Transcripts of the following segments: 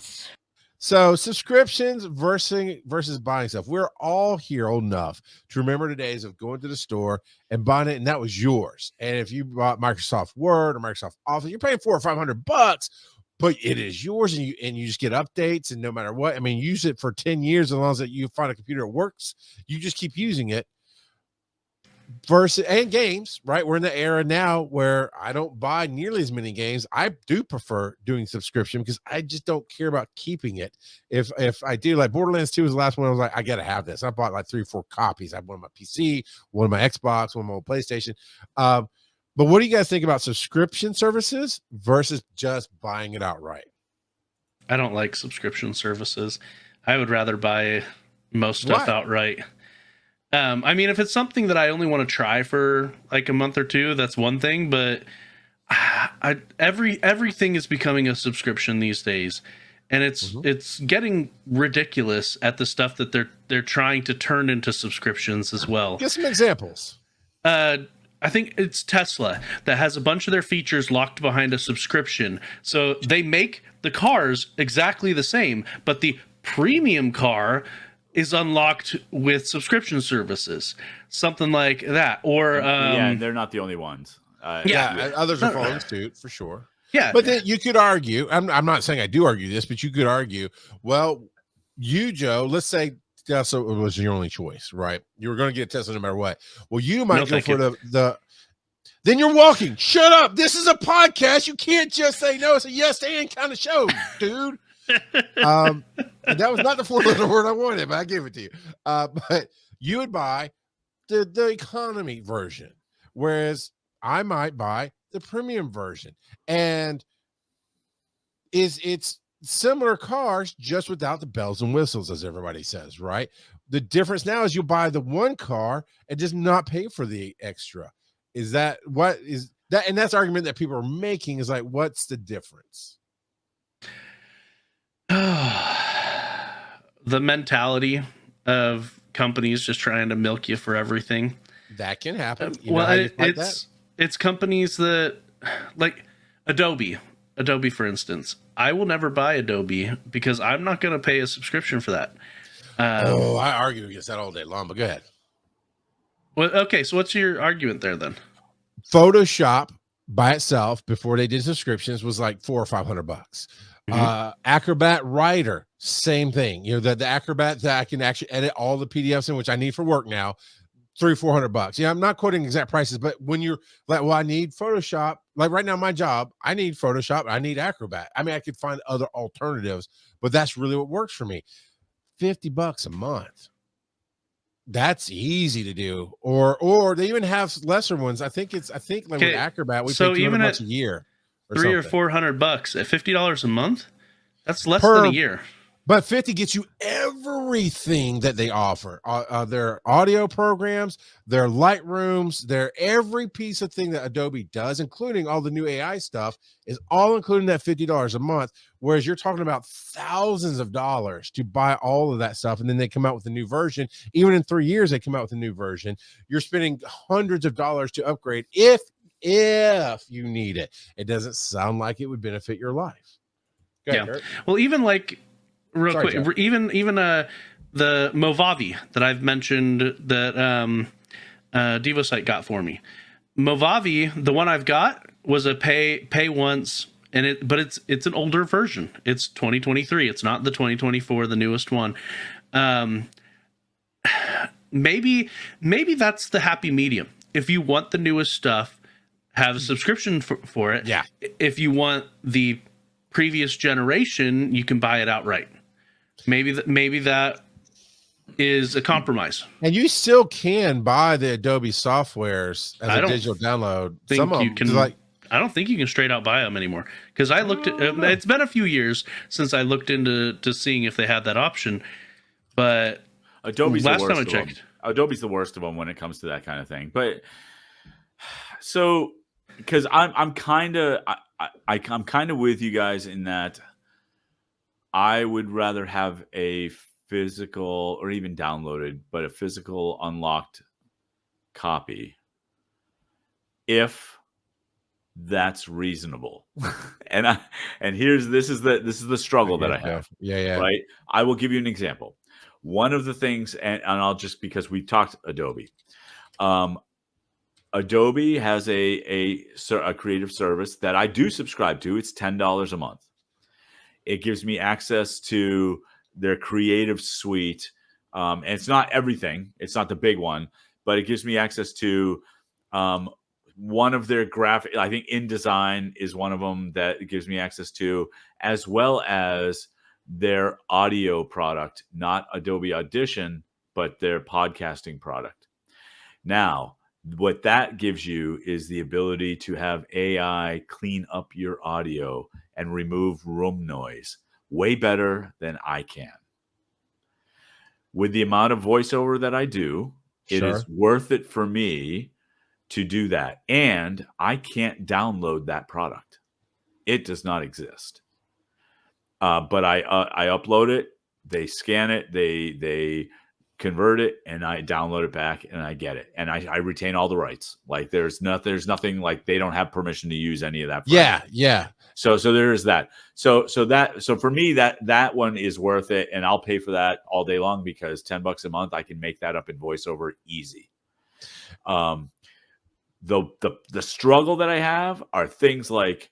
sense. So subscriptions versus buying stuff. We're all here old enough to remember the days of going to the store and buying it, and that was yours. And if you bought Microsoft Word or Microsoft Office, you're paying $400 or $500, but it is yours, and you just get updates, and no matter what, I mean, use it for 10 years as long as that you find a computer that works. You just keep using it. Versus and games, right? We're in the era now where I don't buy nearly as many games. I do prefer doing subscription because I just don't care about keeping it. If I do, like Borderlands 2 was the last one, I was like, I gotta have this. I bought like 3 or 4 copies. I have one on my PC, one on my Xbox, one on my PlayStation. But what do you guys think about subscription services versus just buying it outright? I don't like subscription services. I would rather buy most stuff outright. I mean, if it's something that I only want to try for like a month or two, that's one thing. But everything is becoming a subscription these days, and it's getting ridiculous at the stuff that they're trying to turn into subscriptions as well. Give some examples. I think it's Tesla that has a bunch of their features locked behind a subscription. So they make the cars exactly the same, but the premium car is unlocked with subscription services, something like that. Or yeah, they're not the only ones. Others are following suit for sure. Yeah, but then you could argue. I'm not saying I do argue this, but you could argue. Well, you, Joe, let's say Tesla was your only choice, right? You were going to get Tesla no matter what. Well, you might go for the. Then you're walking. Shut up! This is a podcast. You can't just say no. It's a yes and kind of show, dude. And that was not the 4-letter word I wanted, but I gave it to you. But you would buy the economy version, whereas I might buy the premium version. And it's similar cars, just without the bells and whistles, as everybody says, right? The difference now is you buy the one car and just not pay for the extra. Is that what is that? And that's the argument that people are making is like, what's the difference? The mentality of companies just trying to milk you for everything. That can happen. It's companies that like Adobe, for instance. I will never buy Adobe because I'm not going to pay a subscription for that. I argue against that all day long, but go ahead. Well, okay. So what's your argument there then? Photoshop by itself before they did subscriptions was like $400 or $500. Acrobat Writer, same thing. You know, the Acrobat that I can actually edit all the PDFs in, which I need for work now, $300 or $400. Yeah, I'm not quoting exact prices, but when you're like, well, I need Photoshop. Like right now, my job, I need Photoshop. I need Acrobat. I mean, I could find other alternatives, but that's really what works for me. $50 a month. That's easy to do. Or they even have lesser ones. I think like with Acrobat, we pay $200 a year. $300 or $400 at $50 a month. That's less than a year. But 50 gets you everything that they offer. Their audio programs, their Lightrooms, their every piece of thing that Adobe does, including all the new AI stuff, is all including that $50 a month. Whereas you're talking about thousands of dollars to buy all of that stuff. And then they come out with a new version. Even in 3 years, they come out with a new version. You're spending hundreds of dollars to upgrade if you need it. It doesn't sound like it would benefit your life. Yeah. Kurt. Well, even like quick, Joe. even the Movavi that I've mentioned that DevoSite got for me. Movavi, the one I've got was a pay once, but it's an older version. It's 2023. It's not the 2024, the newest one. Maybe that's the happy medium. If you want the newest stuff, have a subscription for it. Yeah. If you want the previous generation, you can buy it outright. Maybe that is a compromise. And you still can buy the Adobe softwares as a digital download. I don't think you can straight out buy them anymore because I looked at it's been a few years since I looked into seeing if they had that option. But Adobe's the worst of them. Adobe's the worst of them when it comes to that kind of thing. But so because I'm kind of with you guys in that I would rather have a physical or even downloaded, but a physical unlocked copy if that's reasonable. and this is the struggle that I have. Yeah. Right. I will give you an example. One of the things, and I'll just, because we talked Adobe. Adobe has a creative service that I do subscribe to. It's $10 a month. It gives me access to their creative suite. And it's not everything. It's not the big one, but it gives me access to one of their graphic. I think InDesign is one of them that it gives me access to, as well as their audio product, not Adobe Audition, but their podcasting product. Now, what that gives you is the ability to have AI clean up your audio and remove room noise way better than I can. With the amount of voiceover that I do, It is worth it for me to do that. And I can't download that product. It does not exist. But I upload it, they scan it, they convert it, and I download it back and I get it. And I retain all the rights. Like there's nothing like they don't have permission to use any of that. Yeah. So there is that. So for me, that one is worth it, and I'll pay for that all day long because $10 a month, I can make that up in VoiceOver easy. The struggle that I have are things like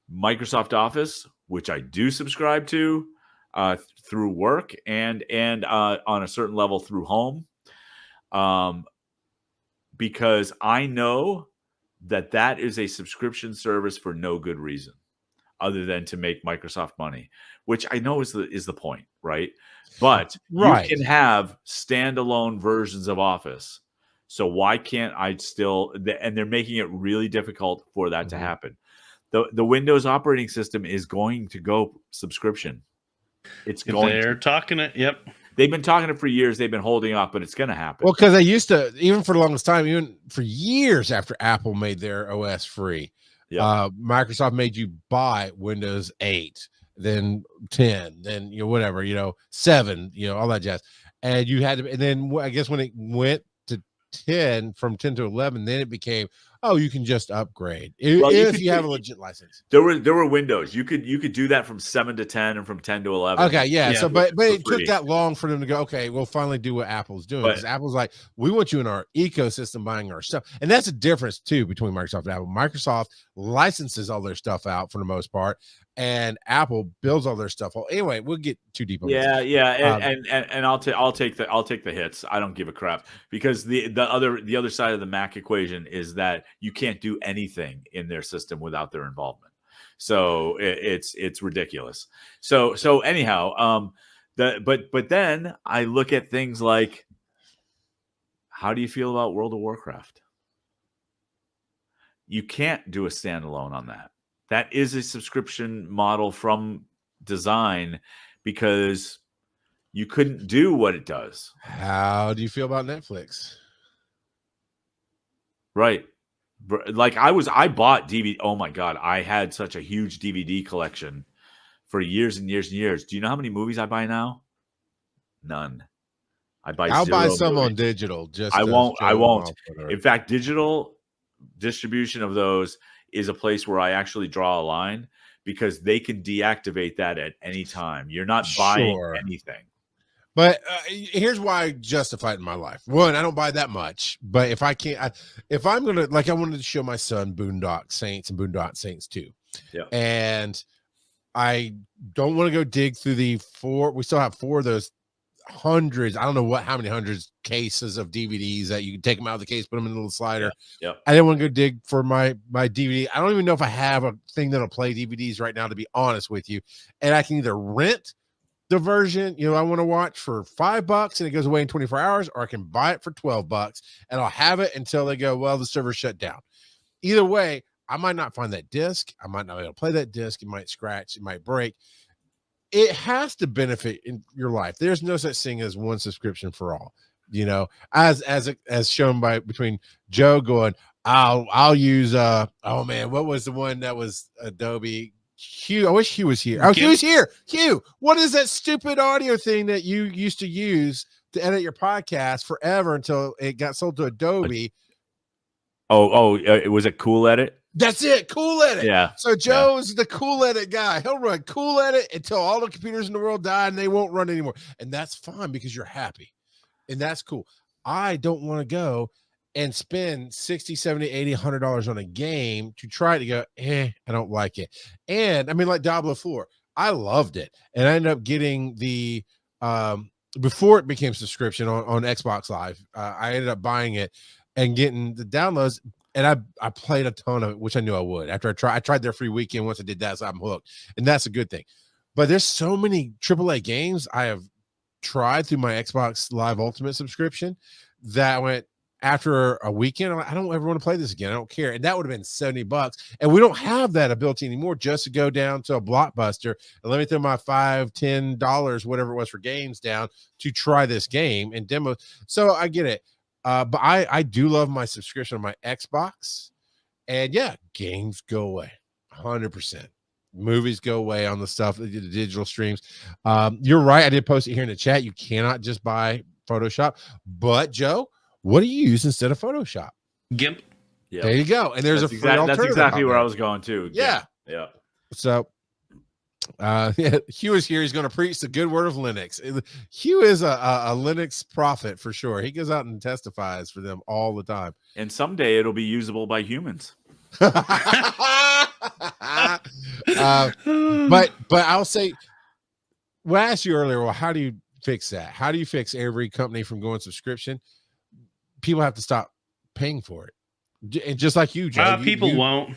Microsoft Office, which I do subscribe to through work and on a certain level through home, because I know that is a subscription service for no good reason other than to make Microsoft money, which I know is the point, right? But you can have standalone versions of Office. So why can't I still? And they're making it really difficult for that to happen. The Windows operating system is going to go subscription. They're talking it. Yep. They've been talking it for years. They've been holding off, but it's going to happen. Well, because they used to, even for the longest time, even for years after Apple made their OS free, Microsoft made you buy Windows 8, then 10, then whatever, 7, all that jazz, and you had to. And then I guess when it went to 10, from 10 to 11, then it became, you can just upgrade if you have a legit license. There were windows. You could do that from 7 to 10 and from 10 to 11. Okay, yeah. So, but it took that long for them to go, okay, we'll finally do what Apple's doing. Because Apple's like, we want you in our ecosystem buying our stuff. And that's a difference, too, between Microsoft and Apple. Microsoft licenses all their stuff out for the most part, and Apple builds all their stuff. Well, anyway, we'll get too deep on this. And I'll take the hits. I don't give a crap, because the other side of the Mac equation is that you can't do anything in their system without their involvement. So it's ridiculous. So anyhow, but then I look at things like, how do you feel about World of Warcraft? You can't do a standalone on that. That is a subscription model from design, because you couldn't do what it does. How do you feel about Netflix? Right. Like I bought DVD. Oh my God. I had such a huge DVD collection for years and years and years. Do you know how many movies I buy now? None. I'll buy some on digital. I won't. In fact, digital distribution of those is a place where I actually draw a line, because they can deactivate that at any time. You're not buying anything. But here's why I justify it in my life. One, I don't buy that much, but if I can't, if I'm going to, like, I wanted to show my son Boondock Saints and Boondock Saints 2. Yeah. And I don't want to go dig through we still have 4 of those hundreds. I don't know how many hundreds cases of DVDs that you can take them out of the case, put them in a little slider. Yeah. I didn't want to go dig for my DVD. I don't even know if I have a thing that'll play DVDs right now, to be honest with you. And I can either rent the version I want to watch for $5 and it goes away in 24 hours, or I can buy it for $12 and I'll have it until they go, well, the server shut down. Either way, I might not find that disc. I might not be able to play that disc. It might scratch. It might break. It has to benefit in your life. There's no such thing as one subscription for all, as shown by between Joe going, I'll use, what was the one that was Adobe? Hugh, I wish Hugh was here. Hugh's here. Hugh, what is that stupid audio thing that you used to use to edit your podcast forever until it got sold to Adobe? It was a Cool Edit. That's it. Cool edit. Yeah. So Joe is the cool edit guy. He'll run cool edit until all the computers in the world die and they won't run anymore. And that's fine because you're happy. And that's cool. I don't want to go and spend 60, 70, 80, $100 on a game to try to go, I don't like it. And I mean, like Diablo 4, I loved it. And I ended up getting the before it became subscription on Xbox Live. I ended up buying it and getting the downloads. And I played a ton of it, which I knew I would. After I tried their free weekend once I did that, so I'm hooked. And that's a good thing. But there's so many AAA games I have tried through my Xbox Live Ultimate subscription that went after a weekend. I don't ever want to play this again. I don't care. And that would have been $70. And we don't have that ability anymore just to go down to a Blockbuster and let me throw my $5, $10, whatever it was for games down to try this game and demo. So I get it. But I do love my subscription on my Xbox. And yeah, games go away 100%. Movies go away on the stuff, the digital streams. You're right. I did post it here in the chat. You cannot just buy Photoshop. But Joe, what do you use instead of Photoshop? GIMP. Yep. There you go. And there's a free alternative. That's exactly where I was going to. Yeah. Yeah. So Hugh is here. He's going to preach the good word of Linux. Hugh is a Linux prophet for sure. He goes out and testifies for them all the time. And someday it'll be usable by humans. But I'll say, well, I asked you earlier, well, how do you fix that? How do you fix every company from going subscription? People have to stop paying for it. And just like you, Joe. People won't.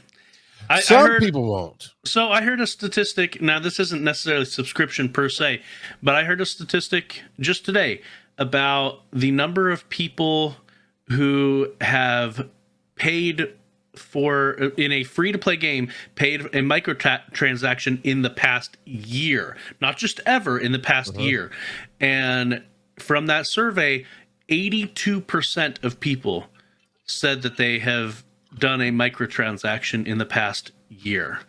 Some people won't. So I heard a statistic. Now, this isn't necessarily subscription per se, but I heard a statistic just today about the number of people who have paid for, in a free-to-play game, paid a microtransaction in the past year. Not just ever, in the past year. And from that survey, 82% of people said that they have done a microtransaction in the past year.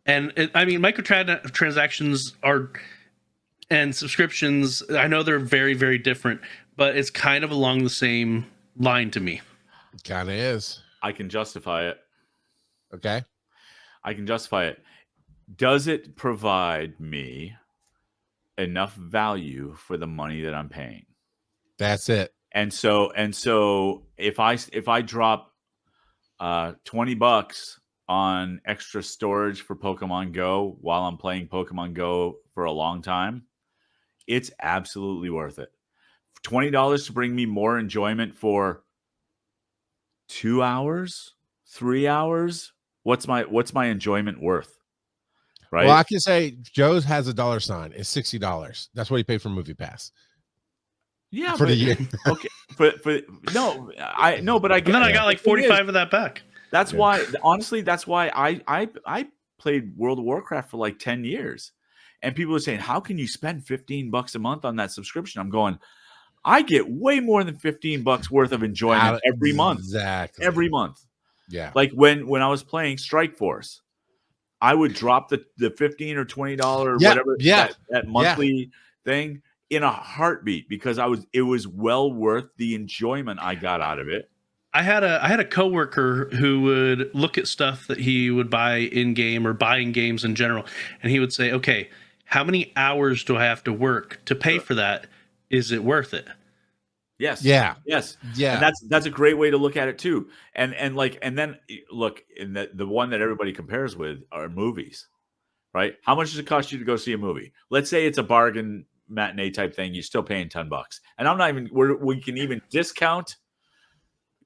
And microtransactions are, and subscriptions, I know they're very, very different, but it's kind of along the same line to me. It kind of is. I can justify it. Okay. I can justify it. Does it provide me enough value for the money that I'm paying? That's it. And so if I drop $20 on extra storage for Pokemon Go while I'm playing Pokemon Go for a long time, it's absolutely worth it. $20 to bring me more enjoyment for 2 hours, 3 hours. What's my enjoyment worth? Right. Well, I can say Joe's has a $. It's $60. That's what he paid for Movie Pass. Yeah, for the year. Okay, but no, I get. And then I got like 45 of that back. That's why, honestly, that's why I played World of Warcraft for like 10 years, and people are saying, "How can you spend $15 a month on that subscription?" I'm going, I get way more than $15 worth of enjoyment every month. Exactly. Every month. Yeah. Like when I was playing Strike Force, I would drop the $15 or $20 whatever that monthly thing in a heartbeat because it was well worth the enjoyment I got out of it. I had a coworker who would look at stuff that he would buy in game or buying games in general, and he would say, "Okay, how many hours do I have to work to pay for that? Is it worth it?" Yes. Yeah. Yes. Yeah. And that's a great way to look at it too. And then look, in the one that everybody compares with are movies, right? How much does it cost you to go see a movie? Let's say it's a bargain matinee type thing. You're still paying $10. And I'm not even, we can even discount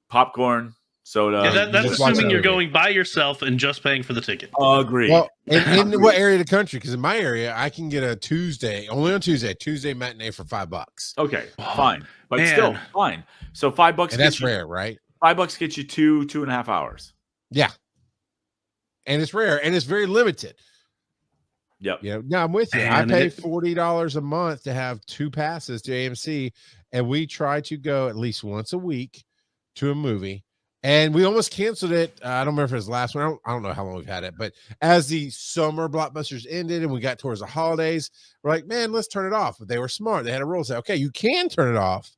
popcorn, soda. Yeah, that's assuming you're going by yourself and just paying for the ticket. Agreed. Well, in what area of the country? Because in my area, I can get a Tuesday matinee for $5. Okay, fine, but still fine. So $5, and that's rare, right? $5 gets you 2.5 hours. Yeah, and it's rare, and it's very limited. Yep. Yeah. No, I'm with you. I pay $40 a month to have 2 passes to AMC, and we try to go at least once a week to a movie. And we almost canceled it. I don't remember if it was the last one. I don't know how long we've had it. But as the summer blockbusters ended and we got towards the holidays, we're like, man, let's turn it off. But they were smart. They had a rule say, okay, you can turn it off,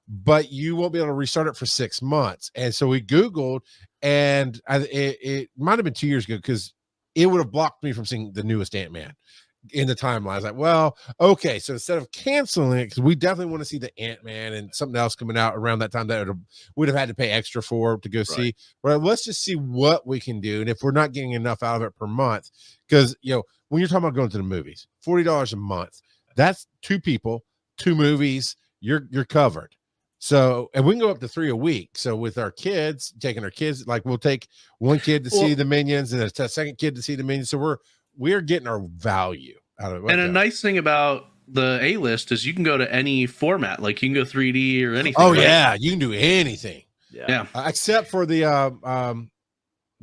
but you won't be able to restart it for 6 months. And so we Googled, and it might have been 2 years ago because it would have blocked me from seeing the newest Ant-Man in the timeline. I was like, well, okay, so instead of canceling it, because we definitely want to see the Ant-Man and something else coming out around that time that would have had to pay extra for to go see. But let's just see what we can do, and if we're not getting enough out of it per month, because when you're talking about going to the movies, $40 a month, that's 2 people, 2 movies, you're covered. So, and we can go up to 3 a week. So with our kids, taking our kids, like we'll take one kid to see the Minions and a second kid to see the Minions. So we're getting our value out of it. And a nice thing about the A-list is you can go to any format. Like you can go 3D or anything. Oh, right? Yeah. You can do anything. Yeah. Except for the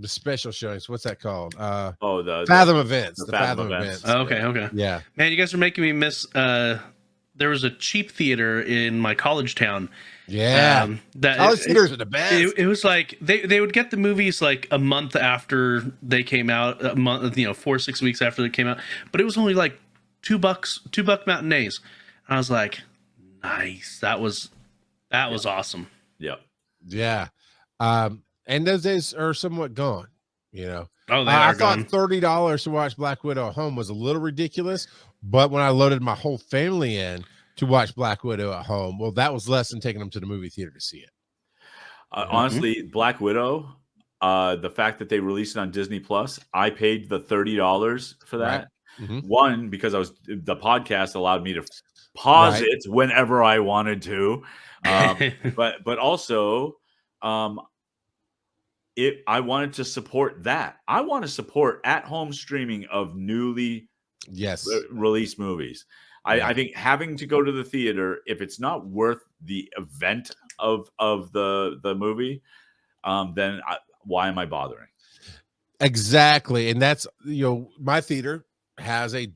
special showings. What's that called? The Fathom events. The Fathom events. Okay. Yeah. Man, you guys are making me miss there was a cheap theater in my college town. Yeah. College theaters are the best. It was like they would get the movies like a month after they came out, a month, 4 or 6 weeks after they came out, but it was only like $2 matinees. And I was like, nice. That was awesome. Yep. Yeah. And those days are somewhat gone, Oh, I thought $30 to watch Black Widow at home was a little ridiculous, but when I loaded my whole family in to watch Black Widow at home, well, that was less than taking them to the movie theater to see it. Honestly, Black Widow, the fact that they released it on Disney Plus, I paid the $30 for that. Right. Mm-hmm. One, because the podcast allowed me to pause it whenever I wanted to, but also, I wanted to support that. I want to support at-home streaming of newly released movies. I think having to go to the theater, if it's not worth the event of the movie, then why am I bothering? Exactly. And that's, my theater has two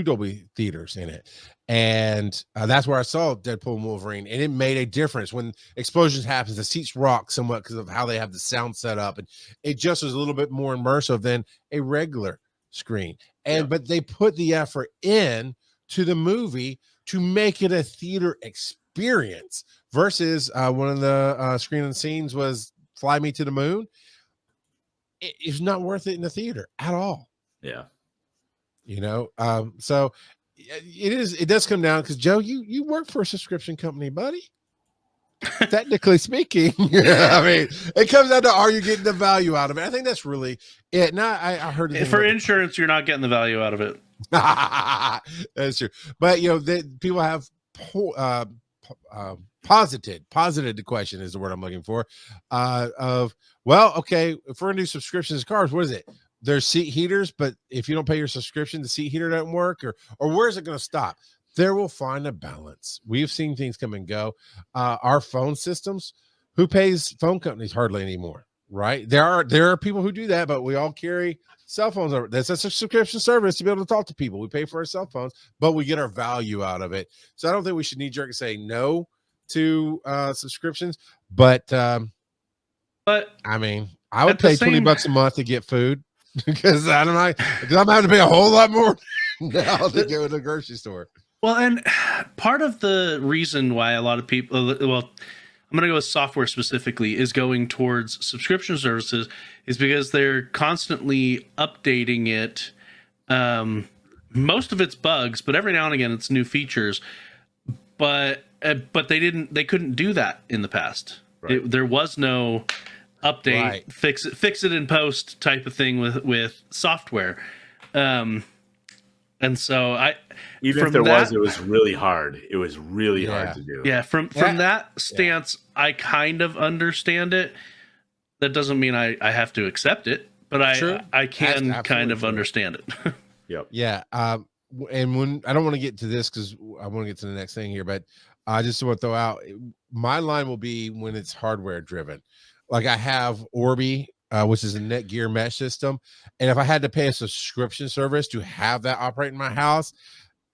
Dolby theaters in it. And that's where I saw Deadpool and Wolverine, and it made a difference. When explosions happen, the seats rock somewhat because of how they have the sound set up, and it just was a little bit more immersive than a regular screen. But they put the effort in to the movie to make it a theater experience versus one of the screen and scenes was Fly Me to the Moon. It's not worth it in the theater at all. Yeah. So it does come down because Joe, you work for a subscription company, buddy. Technically speaking, I mean, it comes down to, are you getting the value out of it? I think that's really it. Now I heard it for insurance, you're not getting the value out of it. That's true. But people have posited the question is the word I'm looking for. If we're gonna do subscriptions to cars, what is it? There's seat heaters, but if you don't pay your subscription, the seat heater doesn't work, or where's it going to stop? There will find a balance. We've seen things come and go. Our phone systems, who pays phone companies hardly anymore, right? There are people who do that, but we all carry cell phones. That's a subscription service to be able to talk to people. We pay for our cell phones, but we get our value out of it. So I don't think we should knee-jerk and say no to subscriptions, but I mean, I would pay $20 a month to get food. Because I'm having to pay a whole lot more now to go to the grocery store. Well, and part of the reason why a lot of people, I'm going to go with software specifically, is going towards subscription services is because they're constantly updating it. Most of it's bugs, but every now and again it's new features. But they couldn't do that in the past. Right. There was no update, fix it in post type of thing with software, and so it was really hard. It was really hard to do. Yeah, from that stance, I kind of understand it. That doesn't mean I have to accept it, but I can kind of understand it. Yep. Yeah. And when I don't want to get to this because I want to get to the next thing here, but I just want to throw out my line will be when it's hardware driven. Like I have Orbi, which is a Netgear mesh system. And if I had to pay a subscription service to have that operate in my house,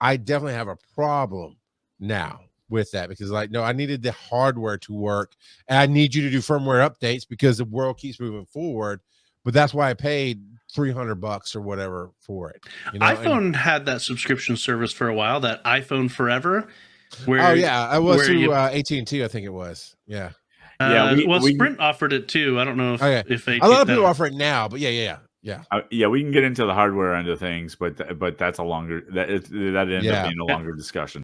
I definitely have a problem now with that because I needed the hardware to work. And I need you to do firmware updates because the world keeps moving forward. But that's why I paid $300 or whatever for it. iPhone had that subscription service for a while, that iPhone Forever. I was through AT&T, I think it was. Yeah. Sprint offered it too. I don't know if they. A lot of people offer it now, but yeah. We can get into the hardware end of things, but that's a longer that ends up being a longer discussion.